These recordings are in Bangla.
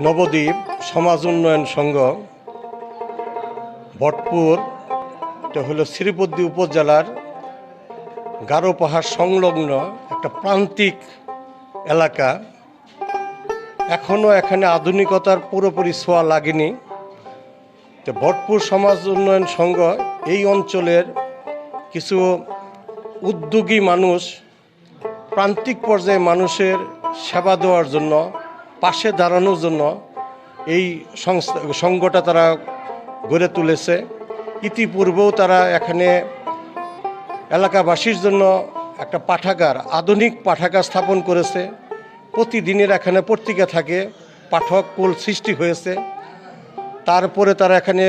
নবদ্বীপ সমাজ উন্নয়ন সংঘ ভটপুর, এটা হলো শ্রীপদ্মী উপজেলার গারো পাহাড় সংলগ্ন একটা প্রান্তিক এলাকা। এখনও এখানে আধুনিকতার পুরোপুরি ছোঁয়া লাগেনি। তো ভটপুর সমাজ উন্নয়ন সংঘ এই অঞ্চলের কিছু উদ্যোগী মানুষ প্রান্তিক পর্যায়ে মানুষের সেবা দেওয়ার জন্য, পাশে দাঁড়ানোর জন্য এই সংঘটা তারা গড়ে তুলেছে। ইতিপূর্বেও তারা এখানে এলাকাবাসীর জন্য একটা পাঠাগার, আধুনিক পাঠাগার স্থাপন করেছে। প্রতিদিনের এখানে পত্রিকা থাকে, পাঠক কুল সৃষ্টি হয়েছে। তারপরে তারা এখানে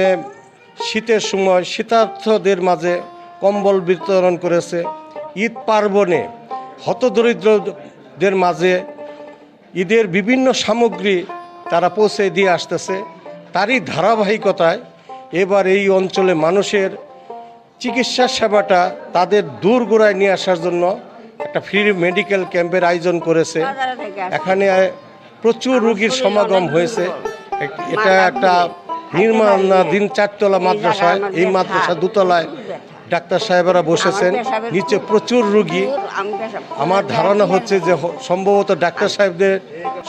শীতের সময় শীতার্থদের মাঝে কম্বল বিতরণ করেছে। ঈদ পার্বণে হতদরিদ্রদের মাঝে ঈদের বিভিন্ন সামগ্রী তারা পৌঁছে দিয়ে আসতেছে। তারই ধারাবাহিকতায় এবার এই অঞ্চলে মানুষের চিকিৎসা সেবাটা তাদের দূরগোড়ায় নিয়ে আসার জন্য একটা ফ্রি মেডিকেল ক্যাম্পের আয়োজন করেছে। এখানে প্রচুর রোগীর সমাগম হয়েছে। এটা একটা নির্মাণাধীন 4তলা মাদ্রাসায়, এই মাদ্রাসা দোতলায় ডাক্তার সাহেবেরা বসেছেন, নিচে প্রচুর রোগী। আমার ধারণা হচ্ছে যে সম্ভবত ডাক্তার সাহেবদের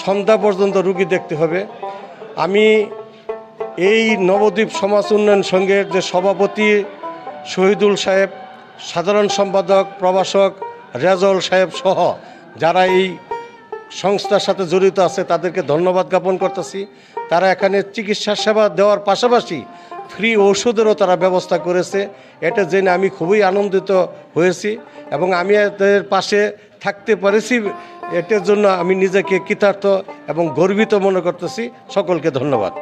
সন্ধ্যা পর্যন্ত রোগী দেখতে হবে। আমি এই নবদ্বীপ সমাজ উন্নয়ন সংঘের যে সভাপতি শহীদুল সাহেব, সাধারণ সম্পাদক প্রভাষক রেজাউল সাহেব সহ যারা এই সংস্থার সাথে জড়িত আছে তাদেরকে ধন্যবাদ জ্ঞাপন করতেছি। তারা এখানে চিকিৎসা সেবা দেওয়ার পাশাপাশি ফ্রি ঔষধেরও তারা ব্যবস্থা করেছে। এটা জেনে আমি খুবই আনন্দিত হয়েছি এবং আমি এদের পাশে থাকতে পেরেছি, এটার জন্য আমি নিজেকে কৃতার্থ এবং গর্বিত মনে করতেছি। সকলকে ধন্যবাদ।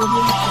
Audio